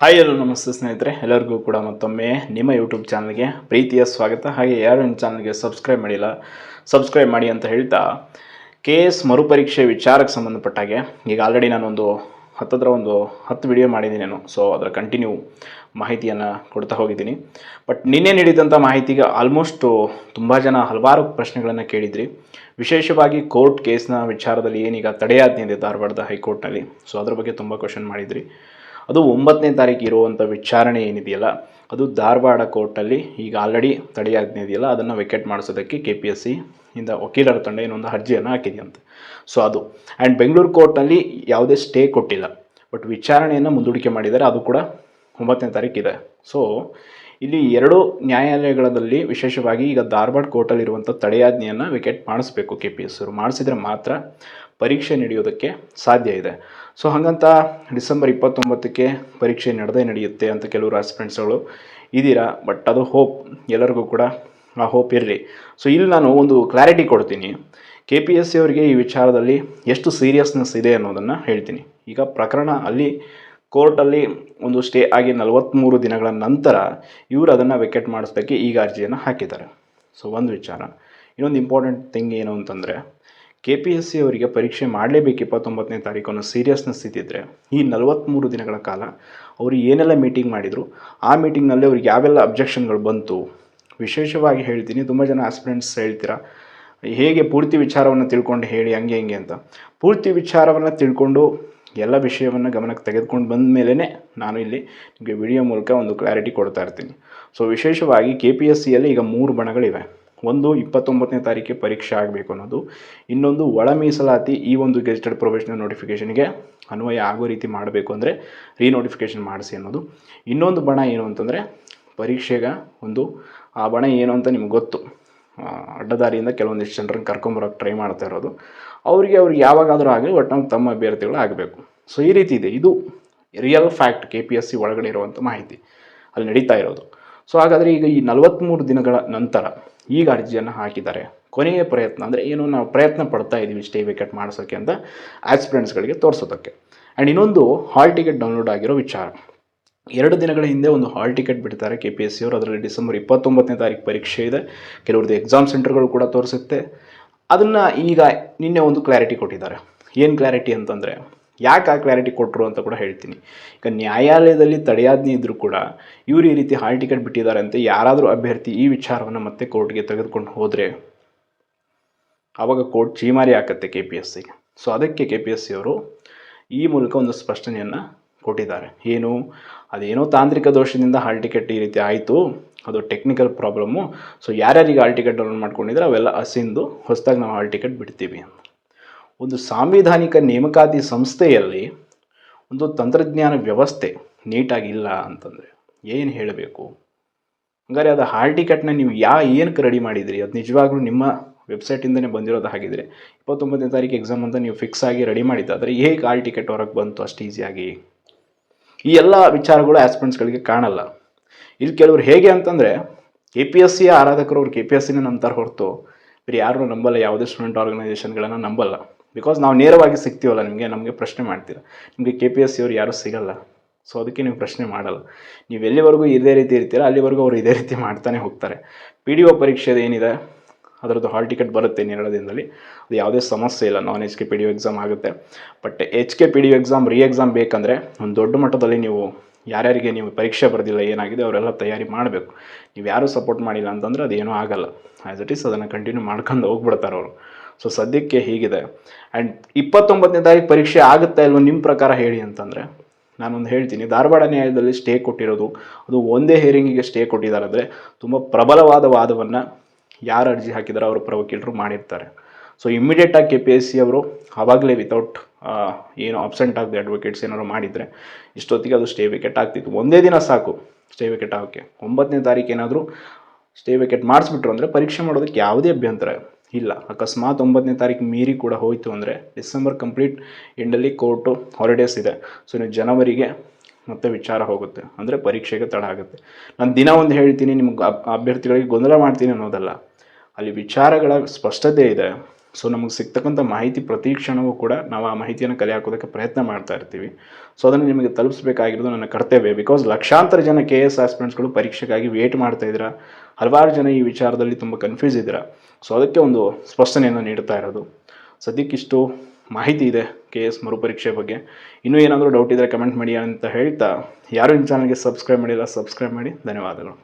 Hi hello ನಮಸ್ತೆ ಸ್ನೇಹಿತರೆ, ಎಲ್ಲರಿಗೂ ಕೂಡ ಮತ್ತೊಮ್ಮೆ ನಿಮ್ಮ ಯೂಟ್ಯೂಬ್ ಚಾನಲ್ಗೆ ಪ್ರೀತಿಯ ಸ್ವಾಗತ. ಹಾಗೆ ಯಾರು ನಿಮ್ಮ ಚಾನಲ್ಗೆ ಸಬ್ಸ್ಕ್ರೈಬ್ ಮಾಡಿಲ್ಲ ಸಬ್ಸ್ಕ್ರೈಬ್ ಮಾಡಿ ಅಂತ ಹೇಳ್ತಾ, KS ಮರುಪರೀಕ್ಷೆ ವಿಚಾರಕ್ಕೆ ಸಂಬಂಧಪಟ್ಟಾಗೆ ಈಗ ಆಲ್ರೆಡಿ ನಾನೊಂದು ಒಂದು 10 ವಿಡಿಯೋ ಮಾಡಿದ್ದೀನಿ ನಾನು. ಸೊ ಅದರ ಕಂಟಿನ್ಯೂ ಮಾಹಿತಿಯನ್ನು ಕೊಡ್ತಾ ಹೋಗಿದ್ದೀನಿ. ಬಟ್ ನಿನ್ನೆ ನೀಡಿದಂಥ ಮಾಹಿತಿಗೆ ಆಲ್ಮೋಸ್ಟು ತುಂಬ ಜನ ಹಲವಾರು ಪ್ರಶ್ನೆಗಳನ್ನು ಕೇಳಿದ್ರಿ. ವಿಶೇಷವಾಗಿ ಕೋರ್ಟ್ ಕೇಸ್ನ ವಿಚಾರದಲ್ಲಿ ಏನೀಗ ತಡೆಯಾಜ್ಞೆ ಧಾರವಾಡದ ಹೈಕೋರ್ಟ್ನಲ್ಲಿ. ಸೊ ಅದ್ರ ಬಗ್ಗೆ ತುಂಬ ಕ್ವಶನ್ ಮಾಡಿದ್ರಿ. ಅದು 9ನೇ ತಾರೀಕು ಇರುವಂಥ ವಿಚಾರಣೆ ಏನಿದೆಯಲ್ಲ, ಅದು ಧಾರವಾಡ ಕೋರ್ಟಲ್ಲಿ ಈಗ ಆಲ್ರೆಡಿ ತಡೆಯಾಜ್ಞೆ ಇದೆಯಲ್ಲ, ಅದನ್ನು ವೆಕೆಟ್ ಮಾಡಿಸೋದಕ್ಕೆ KPSC ಇಂದ ವಕೀಲರ ತಂಡ ಏನೊಂದು ಅರ್ಜಿಯನ್ನು ಹಾಕಿದೆಯಂತೆ. ಸೊ ಅದು ಆ್ಯಂಡ್ ಬೆಂಗಳೂರು ಕೋರ್ಟ್ನಲ್ಲಿ ಯಾವುದೇ ಸ್ಟೇ ಕೊಟ್ಟಿಲ್ಲ, ಬಟ್ ವಿಚಾರಣೆಯನ್ನು ಮುಂದೂಡಿಕೆ ಮಾಡಿದ್ದಾರೆ. ಅದು ಕೂಡ 9ನೇ ತಾರೀಕು ಇದೆ. ಸೊ ಇಲ್ಲಿ ಎರಡು ನ್ಯಾಯಾಲಯಗಳಲ್ಲಿ ವಿಶೇಷವಾಗಿ ಈಗ ಧಾರವಾಡ ಕೋರ್ಟಲ್ಲಿರುವಂಥ ತಡೆಯಾಜ್ಞೆಯನ್ನು ವೆಕೆಟ್ ಮಾಡಿಸ್ಬೇಕು KPSC ಅವರು. ಮಾಡಿಸಿದರೆ ಮಾತ್ರ ಪರೀಕ್ಷೆ ನಡೆಯೋದಕ್ಕೆ ಸಾಧ್ಯ ಇದೆ. ಸೊ ಹಾಗಂತ ಡಿಸೆಂಬರ್ 29ಕ್ಕೆ ಪರೀಕ್ಷೆ ನಡೆಯುತ್ತೆ ಅಂತ ಕೆಲವರು ಆಸ್ಪಿರೆಂಟ್ಸ್ಗಳು ಇದ್ದೀರಾ. ಬಟ್ ಅದು ಹೋಪ್, ಎಲ್ಲರಿಗೂ ಕೂಡ ಆ ಹೋಪ್ ಇರಲಿ. ಸೊ ಇಲ್ಲಿ ನಾನು ಒಂದು ಕ್ಲಾರಿಟಿ ಕೊಡ್ತೀನಿ. KPSC ಅವರಿಗೆ ಈ ವಿಚಾರದಲ್ಲಿ ಎಷ್ಟು ಸೀರಿಯಸ್ನೆಸ್ ಇದೆ ಅನ್ನೋದನ್ನು ಹೇಳ್ತೀನಿ. ಈಗ ಪ್ರಕರಣ ಅಲ್ಲಿ ಕೋರ್ಟಲ್ಲಿ ಒಂದು ಸ್ಟೇ ಆಗಿ 43 ದಿನಗಳ ನಂತರ ಇವರು ಅದನ್ನು ವೆಕೆಟ್ ಮಾಡಿಸೋದಕ್ಕೆ ಈಗ ಅರ್ಜಿಯನ್ನು ಹಾಕಿದ್ದಾರೆ. ಸೊ ಒಂದು ವಿಚಾರ. ಇನ್ನೊಂದು ಇಂಪಾರ್ಟೆಂಟ್ ಥಿಂಗ್ ಏನು ಅಂತಂದರೆ, KPSC ಅವರಿಗೆ ಪರೀಕ್ಷೆ ಮಾಡಲೇಬೇಕು 29ನೇ ತಾರೀಕು ಅನ್ನೋ ಸೀರಿಯಸ್ನೆಸ್ ಇದ್ದಿದ್ದರೆ ಈ 43 ದಿನಗಳ ಕಾಲ ಅವರು ಏನೆಲ್ಲ ಮೀಟಿಂಗ್ ಮಾಡಿದರು, ಆ ಮೀಟಿಂಗ್ನಲ್ಲಿ ಅವ್ರಿಗೆ ಯಾವೆಲ್ಲ ಅಬ್ಜೆಕ್ಷನ್ಗಳು ಬಂತು. ವಿಶೇಷವಾಗಿ ಹೇಳ್ತೀನಿ, ತುಂಬ ಜನ ಆಸ್ಪಿರೆಂಟ್ಸ್ ಹೇಳ್ತೀರಾ ಹೇಗೆ ಪೂರ್ತಿ ವಿಚಾರವನ್ನು ತಿಳ್ಕೊಂಡು ಹೇಳಿ ಹಂಗೆ ಹಿಂಗೆ ಅಂತ. ಪೂರ್ತಿ ವಿಚಾರವನ್ನು ತಿಳ್ಕೊಂಡು ಎಲ್ಲ ವಿಷಯವನ್ನು ಗಮನಕ್ಕೆ ತೆಗೆದುಕೊಂಡು ಬಂದ ಮೇಲೇ ನಾನು ಇಲ್ಲಿ ನಿಮಗೆ ವಿಡಿಯೋ ಮೂಲಕ ಒಂದು ಕ್ಲಾರಿಟಿ ಕೊಡ್ತಾ ಇರ್ತೀನಿ. ಸೊ ವಿಶೇಷವಾಗಿ KPSCಯಲ್ಲಿ ಈಗ 3 ಬಣಗಳಿವೆ. ಒಂದು 29ನೇ ತಾರೀಕಿಗೆ ಪರೀಕ್ಷೆ ಆಗಬೇಕು ಅನ್ನೋದು, ಇನ್ನೊಂದು ಒಳ ಮೀಸಲಾತಿ ಈ ಒಂದು ಗೆಜೆಟೆಡ್ ಪ್ರೊವಿಷನಲ್ ನೋಟಿಫಿಕೇಷನ್ಗೆ ಅನ್ವಯ ಆಗೋ ರೀತಿ ಮಾಡಬೇಕು ಅಂದರೆ ರೀನೋಟಿಫಿಕೇಷನ್ ಮಾಡಿಸಿ ಅನ್ನೋದು. ಇನ್ನೊಂದು ಬಣ ಏನು ಅಂತಂದರೆ ಪರೀಕ್ಷೆಗೆ ಆ ಬಣ ಏನು ಅಂತ ನಿಮ್ಗೆ ಗೊತ್ತು, ಅಡ್ಡದಾರಿಯಿಂದ ಕೆಲವೊಂದಿಷ್ಟು ಜನರನ್ನು ಕರ್ಕೊಂಬರೋಕ್ಕೆ ಟ್ರೈ ಮಾಡ್ತಾ ಇರೋದು. ಅವ್ರಿಗೆ ಯಾವಾಗಾದರೂ ಆಗಲಿ ಒಟ್ಟು ತಮ್ಮ ಅಭ್ಯರ್ಥಿಗಳು ಆಗಬೇಕು. ಸೊ ಈ ರೀತಿ ಇದೆ. ಇದು ರಿಯಲ್ ಫ್ಯಾಕ್ಟ್, KPSC ಒಳಗಡೆ ಇರುವಂಥ ಮಾಹಿತಿ ಅಲ್ಲಿ ನಡೀತಾ ಇರೋದು. ಸೊ ಹಾಗಾದರೆ ಈಗ ಈ 43 ದಿನಗಳ ನಂತರ ಈಗ ಅರ್ಜಿಯನ್ನು ಹಾಕಿದ್ದಾರೆ. ಕೊನೆಯ ಪ್ರಯತ್ನ ಅಂದರೆ ಏನು, ನಾವು ಪ್ರಯತ್ನ ಪಡ್ತಾ ಇದ್ದೀವಿ ಸ್ಟೇ ವೆಕೆಟ್ ಮಾಡಿಸೋಕ್ಕೆ ಅಂತ ಆಸ್ಪಿರೆಂಟ್ಸ್ಗಳಿಗೆ ತೋರಿಸೋದಕ್ಕೆ. ಆ್ಯಂಡ್ ಇನ್ನೊಂದು ಹಾಲ್ ಟಿಕೆಟ್ ಡೌನ್ಲೋಡ್ ಆಗಿರೋ ವಿಚಾರ. 2 ದಿನಗಳ ಹಿಂದೆ ಒಂದು ಹಾಲ್ ಟಿಕೆಟ್ ಬಿಡ್ತಾರೆ KPSC ಅವರು. ಅದರಲ್ಲಿ ಡಿಸೆಂಬರ್ 29ನೇ ತಾರೀಕು ಪರೀಕ್ಷೆ ಇದೆ. ಕೆಲವ್ರದ್ದು ಎಕ್ಸಾಮ್ ಸೆಂಟರ್ಗಳು ಕೂಡ ತೋರಿಸುತ್ತೆ. ಅದನ್ನು ಈಗ ನಿನ್ನೆ ಒಂದು ಕ್ಲಾರಿಟಿ ಕೊಟ್ಟಿದ್ದಾರೆ. ಏನು ಕ್ಲಾರಿಟಿ ಅಂತಂದರೆ, ಯಾಕೆ ಆ ಕ್ಲಾರಿಟಿ ಕೊಟ್ಟರು ಅಂತ ಕೂಡ ಹೇಳ್ತೀನಿ. ಈಗ ನ್ಯಾಯಾಲಯದಲ್ಲಿ ತಡೆಯಾಜ್ಞೆ ಇದ್ದರೂ ಕೂಡ ಇವರು ಈ ರೀತಿ ಹಾಲ್ ಟಿಕೆಟ್ ಬಿಟ್ಟಿದ್ದಾರೆ ಅಂತ ಯಾರಾದರೂ ಅಭ್ಯರ್ಥಿ ಈ ವಿಚಾರವನ್ನು ಮತ್ತೆ ಕೋರ್ಟ್ಗೆ ತೆಗೆದುಕೊಂಡು ಹೋದರೆ ಆವಾಗ ಕೋರ್ಟ್ ಚೀಮಾರಿ ಹಾಕತ್ತೆ KPSCಗೆ. ಸೊ ಅದಕ್ಕೆ KPSC ಅವರು ಈ ಮೂಲಕ ಒಂದು ಸ್ಪಷ್ಟನೆಯನ್ನು ಕೊಟ್ಟಿದ್ದಾರೆ. ಏನು, ಅದೇನೋ ತಾಂತ್ರಿಕ ದೋಷದಿಂದ ಹಾಲ್ ಟಿಕೆಟ್ ಈ ರೀತಿ ಆಯಿತು, ಅದು ಟೆಕ್ನಿಕಲ್ ಪ್ರಾಬ್ಲಮ್ಮು. ಸೊ ಯಾರ್ಯಾರಿಗೆ ಹಾಲ್ ಟಿಕೆಟ್ ಡೌನ್ಲೋಡ್ ಮಾಡ್ಕೊಂಡಿದ್ರೆ ಅವೆಲ್ಲ ಹಸಿಂದು ಹೊಸದಾಗಿ ನಾವು ಹಾಲ್ ಟಿಕೆಟ್ ಬಿಡ್ತೀವಿ ಅಂತ. ಒಂದು ಸಾಂವಿಧಾನಿಕ ನೇಮಕಾತಿ ಸಂಸ್ಥೆಯಲ್ಲಿ ಒಂದು ತಂತ್ರಜ್ಞಾನ ವ್ಯವಸ್ಥೆ ನೀಟಾಗಿಲ್ಲ ಅಂತಂದರೆ ಏನು ಹೇಳಬೇಕು? ಹಂಗಾರೆ ಅದು ಹಾಲ್ ಟಿಕೆಟ್ನ ನೀವು ಏನಕ್ಕೆ ರೆಡಿ ಮಾಡಿದಿರಿ? ಅದು ನಿಜವಾಗ್ಲೂ ನಿಮ್ಮ ವೆಬ್ಸೈಟಿಂದನೇ ಬಂದಿರೋದು ಹಾಗಿದ್ರೆ 29ನೇ ತಾರೀಕು ಎಕ್ಸಾಮ್ ಅಂತ ನೀವು ಫಿಕ್ಸ್ ಆಗಿ ರೆಡಿ ಮಾಡಿದ್ದಾದರೆ ಹೇಗೆ ಹಾಲ್ ಟಿಕೆಟ್ ಹೊರಗೆ ಬಂತು ಅಷ್ಟು ಈಸಿಯಾಗಿ? ಈ ಎಲ್ಲ ವಿಚಾರಗಳು ಆಸ್ಪಿರೆಂಟ್ಸ್ಗಳಿಗೆ ಕಾಣಲ್ಲ. ಇಲ್ಲಿ ಕೆಲವರು ಹೇಗೆ ಅಂತಂದರೆ, KPSCಯ ಆರಾಧಕರು ಅವ್ರು KPSCನೇ ನಂಬ್ತಾರೆ ಹೊರತು ಬೇರೆ ಯಾರನ್ನೂ ನಂಬಲ್ಲ, ಯಾವುದೇ ಸ್ಟೂಡೆಂಟ್ ಆರ್ಗನೈಸೇಷನ್ಗಳನ್ನು ನಂಬಲ್ಲ. ಬಿಕಾಸ್ ನಾವು ನೇರವಾಗಿ ಸಿಗ್ತೀವಲ್ಲ, ನಮಗೆ ಪ್ರಶ್ನೆ ಮಾಡ್ತೀರ. ನಿಮಗೆ KPSC ಅವರು ಯಾರೂ ಸಿಗಲ್ಲ. ಸೊ ಅದಕ್ಕೆ ನೀವು ಪ್ರಶ್ನೆ ಮಾಡಲ್ಲ. ನೀವು ಎಲ್ಲಿವರೆಗೂ ಇದೇ ರೀತಿ ಇರ್ತೀರ ಅಲ್ಲಿವರೆಗೂ ಅವರು ಇದೇ ರೀತಿ ಮಾಡ್ತಾನೆ ಹೋಗ್ತಾರೆ. PDO ಪರೀಕ್ಷೆದು ಏನಿದೆ ಅದರದ್ದು ಹಾಲ್ ಟಿಕೆಟ್ ಬರುತ್ತೆ 2 ದಿನದಲ್ಲಿ. ಅದು ಯಾವುದೇ ಸಮಸ್ಯೆ ಇಲ್ಲ. ನಾನ್ HK PDO ಎಕ್ಸಾಮ್ ಆಗುತ್ತೆ. But HK PDO exam exam ಬೇಕಂದರೆ ಒಂದು ದೊಡ್ಡ ಮಟ್ಟದಲ್ಲಿ ನೀವು ಯಾರ್ಯಾರಿಗೆ ನೀವು ಪರೀಕ್ಷೆ ಬರೆದಿಲ್ಲ ಏನಾಗಿದೆ ಅವರೆಲ್ಲ ತಯಾರಿ ಮಾಡಬೇಕು. ನೀವು ಯಾರೂ ಸಪೋರ್ಟ್ ಮಾಡಿಲ್ಲ ಅಂತಂದರೆ ಅದೇನೂ ಆಗಲ್ಲ. ಆ್ಯಸ್ ಇಟ್ ಈಸ್ ಅದನ್ನು ಕಂಟಿನ್ಯೂ ಮಾಡ್ಕೊಂಡು ಹೋಗ್ಬಿಡ್ತಾರೆ ಅವರು. ಸೊ ಸದ್ಯಕ್ಕೆ ಹೀಗಿದೆ. ಆ್ಯಂಡ್ 29ನೇ ತಾರೀಕು ಪರೀಕ್ಷೆ ಆಗುತ್ತಾ ಇಲ್ವೋ ನಿಮ್ಮ ಪ್ರಕಾರ ಹೇಳಿ ಅಂತಂದರೆ ನಾನೊಂದು ಹೇಳ್ತೀನಿ. ಧಾರವಾಡ ನ್ಯಾಯಾಲಯದಲ್ಲಿ ಸ್ಟೇ ಕೊಟ್ಟಿರೋದು, ಅದು ಒಂದೇ ಹಿಯರಿಂಗಿಗೆ ಸ್ಟೇ ಕೊಟ್ಟಿದ್ದಾರೆ ಅಂದರೆ ತುಂಬ ಪ್ರಬಲವಾದ ವಾದವನ್ನು ಯಾರು ಅರ್ಜಿ ಹಾಕಿದಾರೋ ಅವ್ರ ಪರ ವಕೀಲರು ಮಾಡಿರ್ತಾರೆ. ಸೊ ಇಮ್ಮಿಡಿಯೇಟಾಗಿ KPSC ಅವರು ಆವಾಗಲೇ ವಿತೌಟ್ ಏನು ಅಬ್ಸೆಂಟ್ ಆಗದೆ ಅಡ್ವೊಕೇಟ್ಸ್ ಏನಾದ್ರು ಮಾಡಿದರೆ ಇಷ್ಟೊತ್ತಿಗೆ ಅದು ಸ್ಟೇ ವೆಕೆಟ್ ಆಗ್ತಿತ್ತು. ಒಂದೇ ದಿನ ಸಾಕು ಸ್ಟೇ ವೆಕೆಟ್ ಆಗೋಕ್ಕೆ. 9ನೇ ತಾರೀಕು ಏನಾದರೂ ಸ್ಟೇ ವೆಕೆಟ್ ಮಾಡಿಸ್ಬಿಟ್ರು ಅಂದರೆ ಪರೀಕ್ಷೆ ಮಾಡೋದಕ್ಕೆ ಯಾವುದೇ ಅಭ್ಯಂತರ ಇಲ್ಲ. ಅಕಸ್ಮಾತ್ 9ನೇ ತಾರೀಕು ಮೀರಿ ಕೂಡ ಹೋಯಿತು ಅಂದರೆ ಡಿಸೆಂಬರ್ ಕಂಪ್ಲೀಟ್ ಎಂಡಲ್ಲಿ ಕೋರ್ಟು ಹಾಲಿಡೇಸ್ ಇದೆ. ಸೊ ನೀವು ಜನವರಿಗೆ ಮತ್ತೆ ವಿಚಾರ ಹೋಗುತ್ತೆ, ಅಂದರೆ ಪರೀಕ್ಷೆಗೆ ತಡ ಆಗುತ್ತೆ. ನಾನು ದಿನ ಒಂದು ಹೇಳ್ತೀನಿ, ನಿಮ್ಗೆ ಅಭ್ಯರ್ಥಿಗಳಿಗೆ ಗೊಂದಲ ಮಾಡ್ತೀನಿ ಅನ್ನೋದಲ್ಲ. ಅಲ್ಲಿ ವಿಚಾರಗಳ ಸ್ಪಷ್ಟತೆ ಇದೆ. ಸೊ ನಮಗೆ ಸಿಗ್ತಕ್ಕಂಥ ಮಾಹಿತಿ ಪ್ರತಿ ಕ್ಷಣವೂ ಕೂಡ ನಾವು ಆ ಮಾಹಿತಿಯನ್ನು ಕಲೆ ಹಾಕೋದಕ್ಕೆ ಪ್ರಯತ್ನ ಮಾಡ್ತಾ ಇರ್ತೀವಿ. ಸೊ ಅದನ್ನು ನಿಮಗೆ ತಲುಪಿಸಬೇಕಾಗಿರೋದು ನನ್ನ ಕರ್ತವ್ಯ. ಬಿಕಾಸ್ ಲಕ್ಷಾಂತರ ಜನ KS ಆಸ್ಪಿರೆಂಟ್ಸ್ಗಳು ಪರೀಕ್ಷೆಗಾಗಿ ವೇಟ್ ಮಾಡ್ತಾ ಇದ್ದೀರಾ. ಹಲವಾರು ಜನ ಈ ವಿಚಾರದಲ್ಲಿ ತುಂಬ ಕನ್ಫ್ಯೂಸ್ ಇದ್ದೀರಾ. ಸೊ ಅದಕ್ಕೆ ಒಂದು ಸ್ಪಷ್ಟನೆಯನ್ನು ನೀಡ್ತಾ ಇರೋದು. ಸದ್ಯಕ್ಕಿಷ್ಟು ಮಾಹಿತಿ ಇದೆ KS ಮರುಪರೀಕ್ಷೆ ಬಗ್ಗೆ. ಇನ್ನೂ ಏನಾದರೂ ಡೌಟ್ ಇದ್ದರೆ ಕಮೆಂಟ್ ಮಾಡಿ ಅಂತ ಹೇಳ್ತಾ, ಯಾರು ನಿಮ್ಮ ಚಾನಲ್ಗೆ ಸಬ್ಸ್ಕ್ರೈಬ್ ಮಾಡಿಲ್ಲ ಸಬ್ಸ್ಕ್ರೈಬ್ ಮಾಡಿ. ಧನ್ಯವಾದಗಳು.